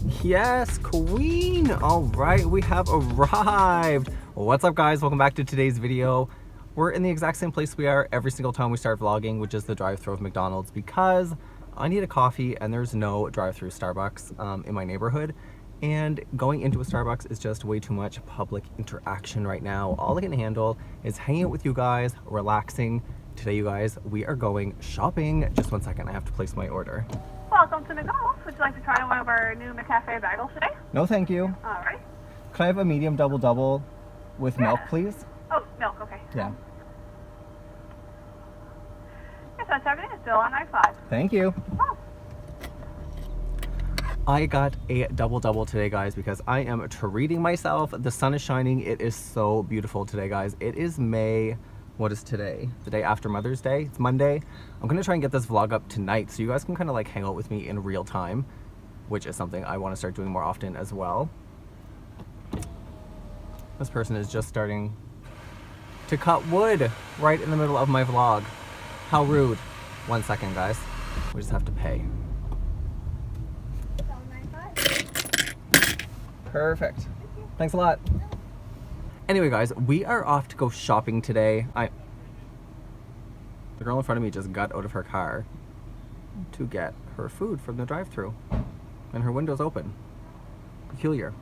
Yes, queen. All right, we have arrived. What's up, guys? Welcome back to today's video. We're in the exact same place we are every single time we start vlogging, which is the drive-thru of McDonald's, because I need a coffee and there's no drive-thru Starbucks in my neighborhood. And going into a Starbucks is just way too much public interaction right now. All I can handle is hanging out with you guys, relaxing. Today, you guys, we are going shopping. Just one second, I have to place my order. Welcome to McDonald's. Would you like to try one of our new McCafe bagels today? No, thank you. All right. Can I have a medium double with milk, please? Oh, milk, okay. Yeah. Yes, that's everything. It's still on I-5. Thank you. Oh. I got a double today, guys, because I am treating myself. The sun is shining. It is so beautiful today, guys. It is May. What is today? The day after Mother's Day. It's Monday. I'm gonna try and get this vlog up tonight so you guys can kind of like hang out with me in real time, which is something I want to start doing more often as well. This person is just starting to cut wood right in the middle of my vlog. How rude. 1 second, guys. We just have to pay. Perfect. Thanks a lot. Anyway, guys, we are off to go shopping today. The girl in front of me just got out of her car to get her food from the drive-thru, and her window's open. Peculiar.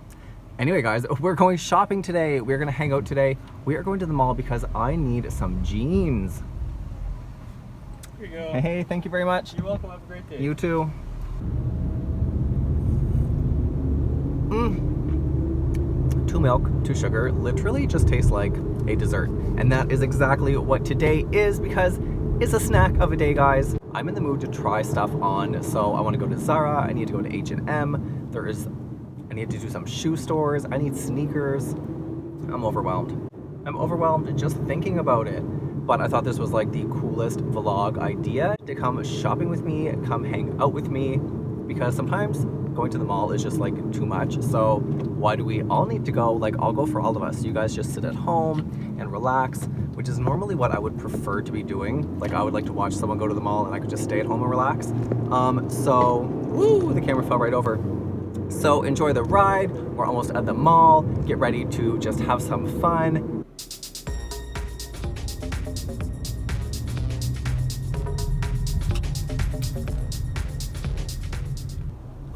Anyway, guys, we're going shopping today. We're gonna hang out today. We are going to the mall because I need some jeans. Here you go. Hey, thank you very much. You're welcome. Have a great day. You too. 2 milk, 2 sugar, literally just tastes like a dessert. And that is exactly what today is, because it's a snack of a day, guys. I'm in the mood to try stuff on, so I want to go to Zara, I need to go to H&M, I need to do some shoe stores, I need sneakers. I'm overwhelmed. I'm overwhelmed just thinking about it. But I thought this was like the coolest vlog idea, to come shopping with me, come hang out with me, because sometimes going to the mall is just like too much. So why do we all need to go? Like, I'll go for all of us. You guys just sit at home and relax, which is normally what I would prefer to be doing. Like, I would like to watch someone go to the mall and I could just stay at home and relax. Woo, the camera fell right over. So enjoy the ride. We're almost at the mall. Get ready to just have some fun.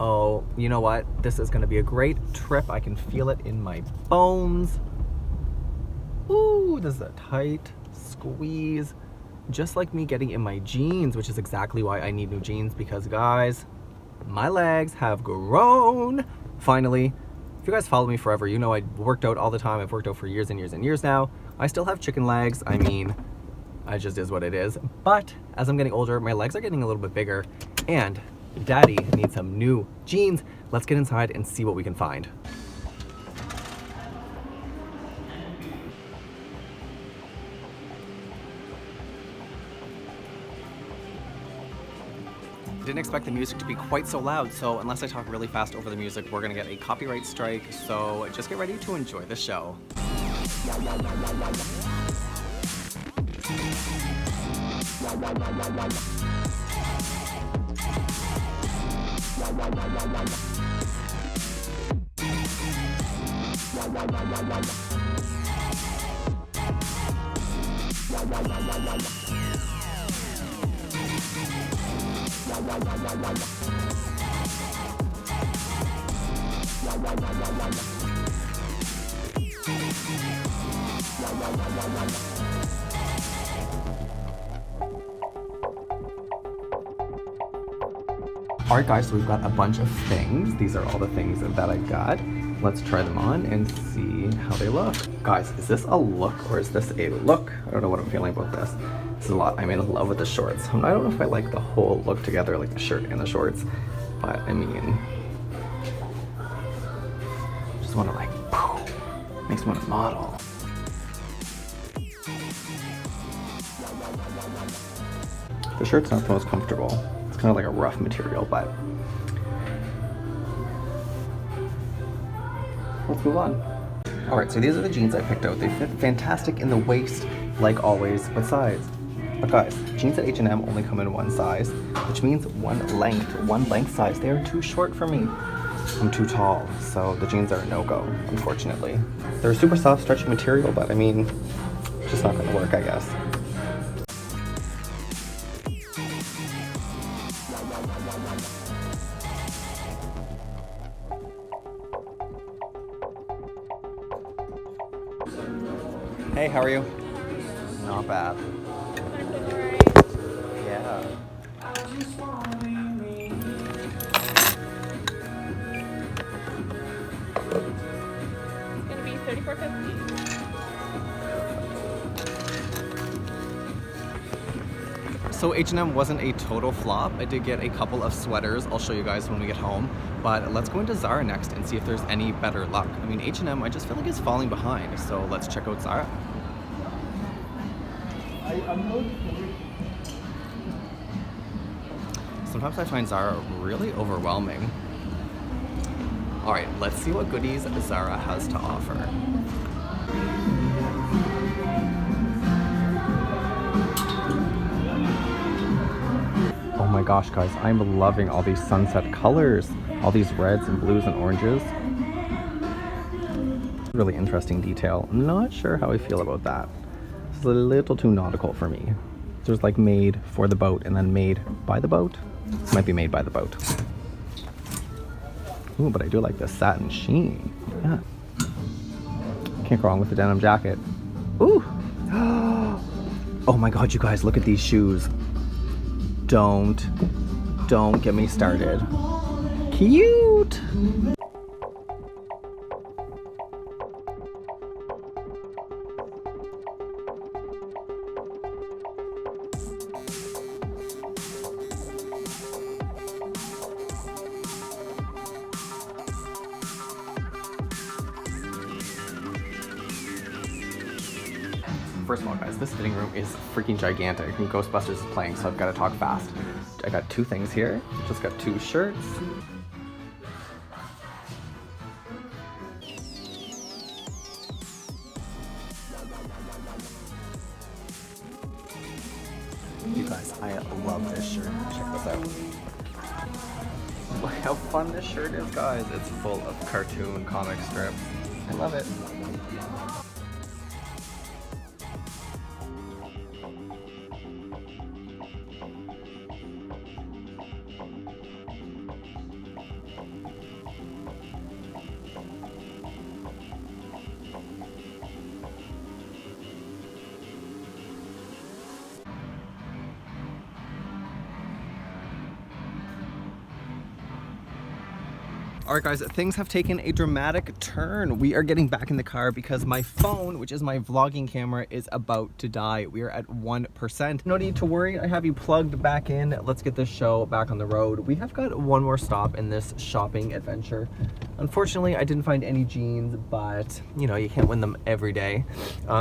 Oh, you know what? This is gonna be a great trip. I can feel it in my bones. Ooh, this is a tight squeeze. Just like me getting in my jeans, which is exactly why I need new jeans, because guys, my legs have grown. Finally. If you guys follow me forever, you know I worked out all the time. I've worked out for years and years and years now. I still have chicken legs. I mean, it just is what it is. But as I'm getting older, my legs are getting a little bit bigger, and Daddy needs some new jeans. Let's get inside and see what we can find. Didn't expect the music to be quite so loud, so unless I talk really fast over the music, we're gonna get a copyright strike, so just get ready to enjoy the show. Alright, guys, so we've got a bunch of things. These are all the things that I got. Let's try them on and see how they look. Guys, is this a look or is this a look? I don't know what I'm feeling about this. This is a lot. I'm in love with the shorts. I don't know if I like the whole look together, like the shirt and the shorts, but I mean, just want to like, makes me want to model. The shirt's not the most comfortable. It's kind of like a rough material, but let's move on. All right, so these are the jeans I picked out. They fit fantastic in the waist, like always. What size? But guys, jeans at H&M only come in one size, which means one length size. They are too short for me. I'm too tall, so the jeans are a no-go, unfortunately. They're a super soft, stretchy material, but I mean, it's just not gonna work, I guess. Hey, how are you? Not bad. Yeah. It's gonna be $34.50. So H&M wasn't a total flop. I did get a couple of sweaters. I'll show you guys when we get home. But let's go into Zara next and see if there's any better luck. I mean, H&M, I just feel like it's falling behind. So let's check out Zara. Sometimes I find Zara really overwhelming. All right, let's see what goodies Zara has to offer. Oh my gosh, guys, I'm loving all these sunset colors, all these reds and blues and oranges. Really interesting detail. I'm not sure how I feel about that. It's a little too nautical for me. There's like made for the boat and then made by the boat. This might be made by the boat. Ooh, but I do like the satin sheen. Yeah. Can't go wrong with the denim jacket. Ooh. Oh my god, you guys, look at these shoes. Don't get me started. Cute. First of all, guys, this fitting room is freaking gigantic and Ghostbusters is playing, so I've got to talk fast. I got two things here. Just got two shirts. You guys, I love this shirt. Check this out. Look how fun this shirt is, guys. It's full of cartoon comic strips. I love it. Alright guys, things have taken a dramatic turn. We are getting back in the car because my phone, which is my vlogging camera, is about to die. We are at 1%. No need to worry, I have you plugged back in. Let's get this show back on the road. We have got one more stop in this shopping adventure. Unfortunately, I didn't find any jeans, but you know, you can't win them every day.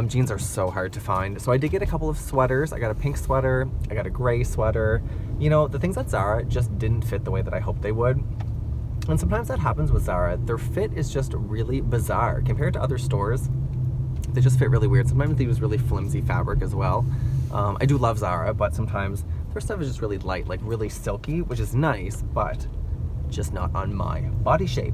Jeans are so hard to find. So I did get a couple of sweaters. I got a pink sweater, I got a gray sweater. You know, the things at Zara just didn't fit the way that I hoped they would. And sometimes that happens with Zara. Their fit is just really bizarre. Compared to other stores, they just fit really weird. Sometimes they use really flimsy fabric as well. I do love Zara, but sometimes their stuff is just really light, like really silky, which is nice, but just not on my body shape.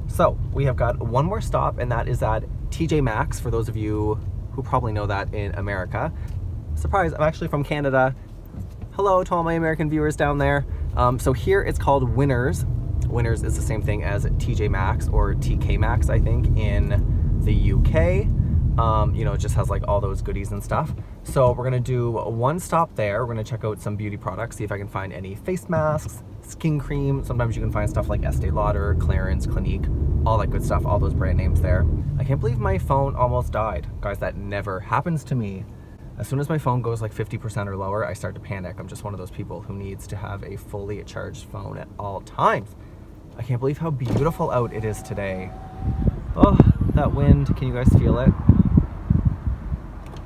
So we have got one more stop, and that is at TJ Maxx, for those of you who probably know that in America. Surprise, I'm actually from Canada. Hello to all my American viewers down there. So here it's called Winners. Winners is the same thing as TJ Maxx or TK Maxx, I think, in the UK. You know, it just has like all those goodies and stuff. So we're gonna do one stop there. We're gonna check out some beauty products, see if I can find any face masks, skin cream. Sometimes you can find stuff like Estee Lauder, Clarins, Clinique, all that good stuff, all those brand names there. I can't believe my phone almost died. Guys, that never happens to me. As soon as my phone goes like 50% or lower, I start to panic. I'm just one of those people who needs to have a fully charged phone at all times. I can't believe how beautiful out it is today. Oh, that wind, can you guys feel it?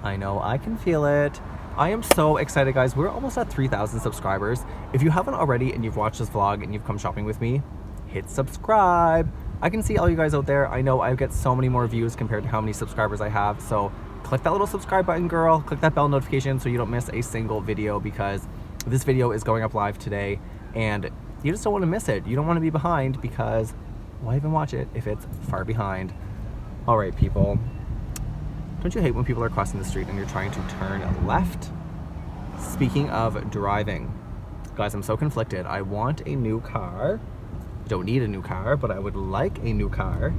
I know, I can feel it. I am so excited, guys. We're almost at 3,000 subscribers. If you haven't already and you've watched this vlog and you've come shopping with me, hit subscribe. I can see all you guys out there. I know I get so many more views compared to how many subscribers I have. So click that little subscribe button, girl. Click that bell notification so you don't miss a single video, because this video is going up live today and you just don't want to miss it. You don't want to be behind because Why even watch it if it's far behind? All right, people. Don't you hate when people are crossing the street and you're trying to turn left? Speaking of driving, guys, I'm so conflicted. I want a new car. I don't need a new car, but I would like a new car.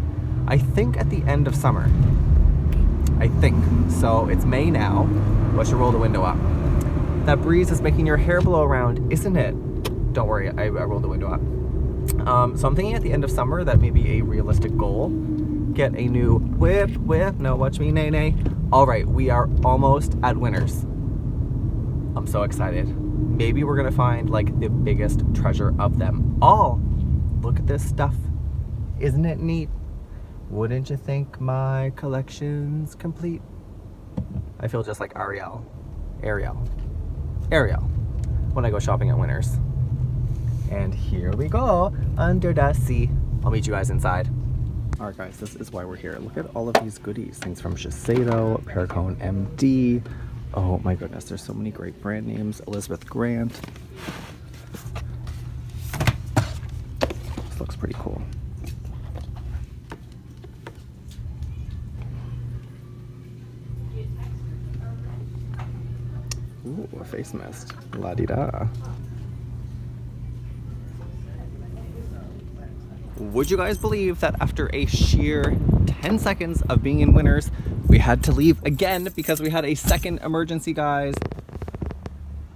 I think at the end of summer. I think. So it's May now. Let's roll the window up. That breeze is making your hair blow around, isn't it? Don't worry, I rolled the window up. So I'm thinking at the end of summer that may be a realistic goal. Get a new whip. No, watch me, nay. All right, we are almost at Winners. I'm so excited. Maybe we're gonna find like the biggest treasure of them all. Look at this stuff. Isn't it neat? Wouldn't you think my collection's complete? I feel just like Ariel when I go shopping at Winners. And here we go, under the sea. I'll meet you guys inside. All right, guys, this is why we're here. Look at all of these goodies. Things from Shiseido, Perricone MD. Oh my goodness, there's so many great brand names. Elizabeth Grant. This looks pretty cool. Ooh, a face mist. La-di-da. Would you guys believe that after a sheer 10 seconds of being in Winners, we had to leave again because we had a second emergency, guys?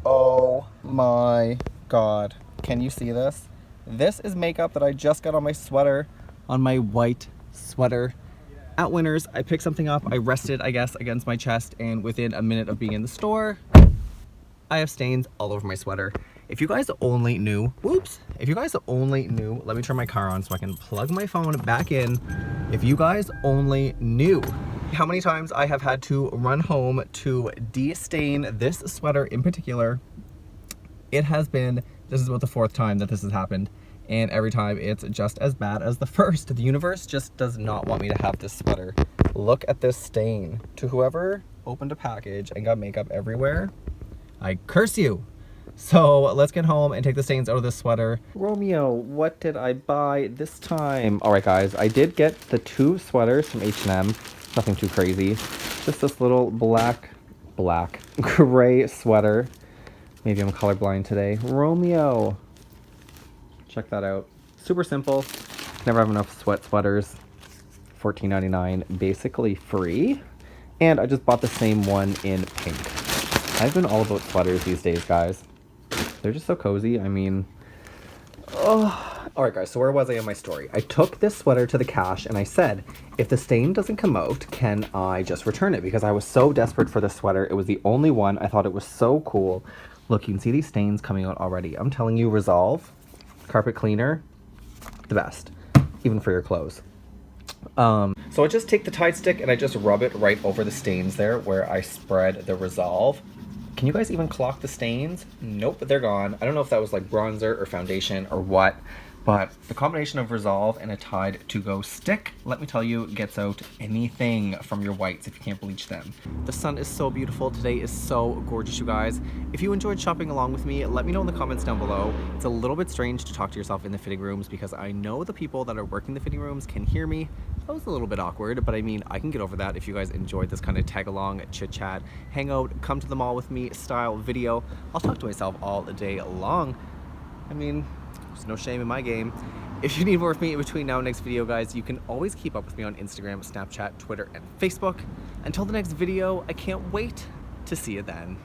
Oh my God. Can you see this? This is makeup that I just got on my sweater, on my white sweater. At Winners, I picked something up, I rested, I guess, against my chest, and within a minute of being in the store, I have stains all over my sweater. If you guys only knew, if you guys only knew, let me turn my car on so I can plug my phone back in. If you guys only knew how many times I have had to run home to de-stain this sweater in particular, this is about the 4th time that this has happened. And every time it's just as bad as the first. The universe just does not want me to have this sweater. Look at this stain. To whoever opened a package and got makeup everywhere, I curse you. So let's get home and take the stains out of this sweater. Romeo, what did I buy this time? All right, guys, I did get the 2 sweaters from H&M. Nothing too crazy. Just this little black, gray sweater. Maybe I'm colorblind today. Romeo, check that out. Super simple. Never have enough sweaters. $14.99, basically free. And I just bought the same one in pink. I've been all about sweaters these days, guys. They're just so cozy. I mean, oh. All right, guys, so where was I in my story? I took this sweater to the cash and I said, if the stain doesn't come out, can I just return it? Because I was so desperate for this sweater. It was the only one. I thought it was so cool. Look, you can see these stains coming out already. I'm telling you, Resolve carpet cleaner, the best, even for your clothes. So I just take the Tide stick and I just rub it right over the stains there where I spread the Resolve. Can you guys even clock the stains? Nope, they're gone. I don't know if that was like bronzer or foundation or what, but the combination of Resolve and a Tide to Go stick, let me tell you, gets out anything from your whites if you can't bleach them. The sun is so beautiful. Today is so gorgeous, you guys. If you enjoyed shopping along with me, let me know in the comments down below. It's a little bit strange to talk to yourself in the fitting rooms because I know the people that are working the fitting rooms can hear me. That was a little bit awkward, but I mean, I can get over that if you guys enjoyed this kind of tag along, chit chat, hang out, come to the mall with me style video. I'll talk to myself all day long. I mean, there's no shame in my game. If you need more of me in between now and next video, guys, you can always keep up with me on Instagram, Snapchat, Twitter, and Facebook. Until the next video, I can't wait to see you then.